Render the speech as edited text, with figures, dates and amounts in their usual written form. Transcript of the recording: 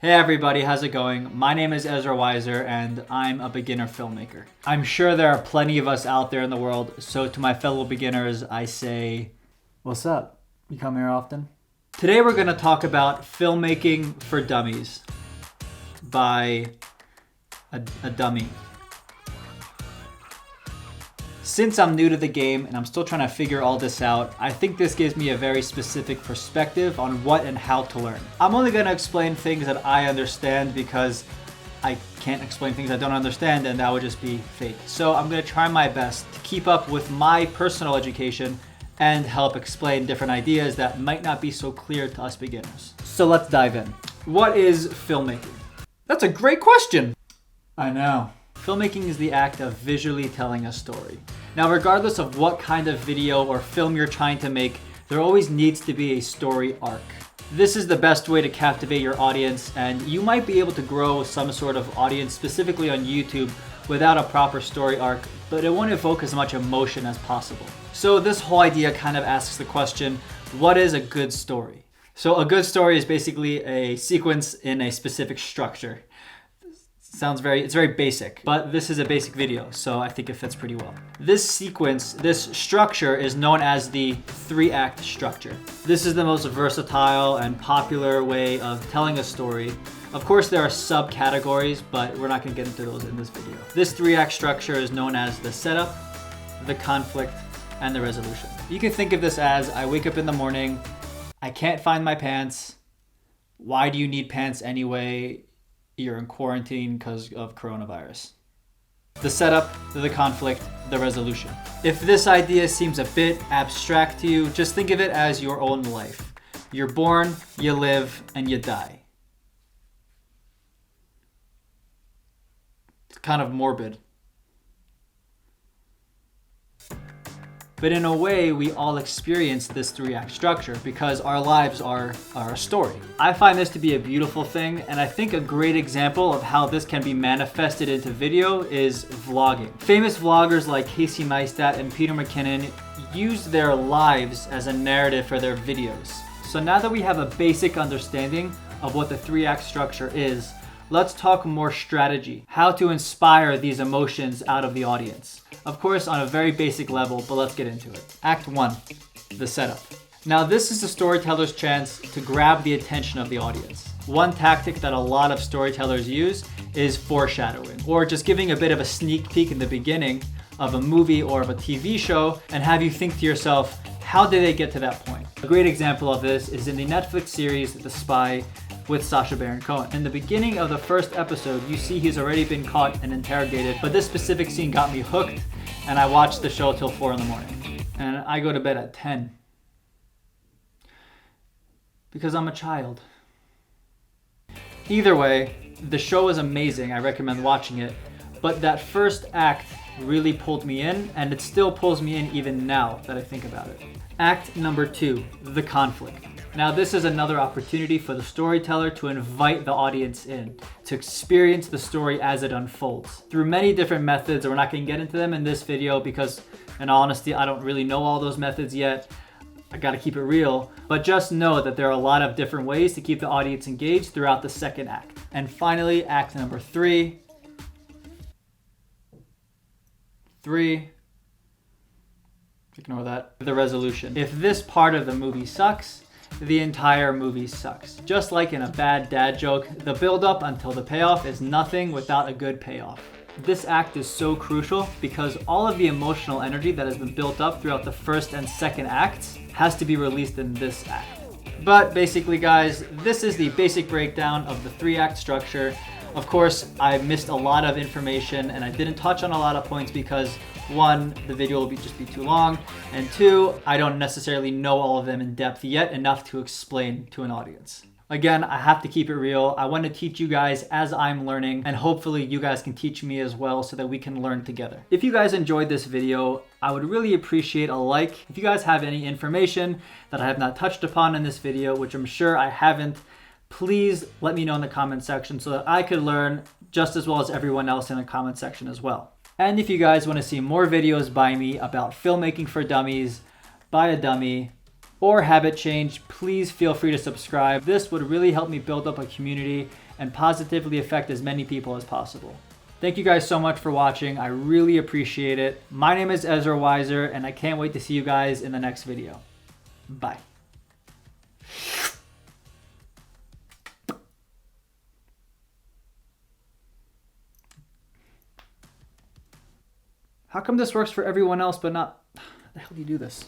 Hey everybody, how's it going? My name is Ezra Weiser and I'm a beginner filmmaker. I'm sure there are plenty of us out there in the world, so to my fellow beginners, I say, what's up? You come here often? Today we're gonna talk about filmmaking for dummies by a dummy. Since I'm new to the game and I'm still trying to figure all this out, I think this gives me a very specific perspective on what and how to learn. I'm only going to explain things that I understand because I can't explain things I don't understand and that would just be fake. So I'm going to try my best to keep up with my personal education and help explain different ideas that might not be so clear to us beginners. So let's dive in. What is filmmaking? That's a great question. I know. Filmmaking is the act of visually telling a story. Now, regardless of what kind of video or film you're trying to make, there always needs to be a story arc. This is the best way to captivate your audience, and you might be able to grow some sort of audience specifically on YouTube without a proper story arc, but it won't evoke as much emotion as possible. So this whole idea kind of asks the question, what is a good story? So a good story is basically a sequence in a specific structure. It's very basic, but this is a basic video, so I think it fits pretty well. This sequence, this structure is known as the 3-act structure. This is the most versatile and popular way of telling a story. Of course, there are subcategories, but we're not gonna get into those in this video. This 3-act structure is known as the setup, the conflict, and the resolution. You can think of this as, I wake up in the morning, I can't find my pants. Why do you need pants anyway? You're in quarantine because of coronavirus. The setup, the conflict, the resolution. If this idea seems a bit abstract to you, just think of it as your own life. You're born, you live, and you die. It's kind of morbid. But in a way, we all experience this 3-act structure because our lives are a story. I find this to be a beautiful thing, and I think a great example of how this can be manifested into video is vlogging. Famous vloggers like Casey Neistat and Peter McKinnon use their lives as a narrative for their videos. So now that we have a basic understanding of what the 3-act structure is, let's talk more strategy, how to inspire these emotions out of the audience. Of course, on a very basic level, but let's get into it. Act 1, the setup. Now, this is the storyteller's chance to grab the attention of the audience. One tactic that a lot of storytellers use is foreshadowing, or just giving a bit of a sneak peek in the beginning of a movie or of a TV show and have you think to yourself, how did they get to that point? A great example of this is in the Netflix series The Spy with Sacha Baron Cohen. In the beginning of the first episode, you see he's already been caught and interrogated, but this specific scene got me hooked and I watched the show till 4 in the morning. And I go to bed at 10 because I'm a child. Either way, the show is amazing. I recommend watching it, but that first act really pulled me in, and it still pulls me in even now that I think about it. Act number 2, the conflict. Now, this is another opportunity for the storyteller to invite the audience in, to experience the story as it unfolds. Through many different methods, and we're not going to get into them in this video because, in all honesty, I don't really know all those methods yet. I got to keep it real. But just know that there are a lot of different ways to keep the audience engaged throughout the second act. And finally, act number 3. Ignore that. The resolution. If this part of the movie sucks, the entire movie sucks. Just like in a bad dad joke, the build-up until the payoff is nothing without a good payoff. This act is so crucial because all of the emotional energy that has been built up throughout the first and second acts has to be released in this act. But basically, guys, this is the basic breakdown of the 3-act structure. Of course, I missed a lot of information and I didn't touch on a lot of points because 1, the video will just be too long, and 2, I don't necessarily know all of them in depth yet enough to explain to an audience. Again, I have to keep it real. I want to teach you guys as I'm learning, and hopefully you guys can teach me as well so that we can learn together. If you guys enjoyed this video, I would really appreciate a like. If you guys have any information that I have not touched upon in this video, which I'm sure I haven't, please let me know in the comment section so that I could learn just as well as everyone else in the comment section as well. And if you guys want to see more videos by me about filmmaking for dummies, by a dummy, or habit change, please feel free to subscribe. This would really help me build up a community and positively affect as many people as possible. Thank you guys so much for watching. I really appreciate it. My name is Ezra Weiser, and I can't wait to see you guys in the next video. Bye. How come this works for everyone else but not... How the hell do you do this?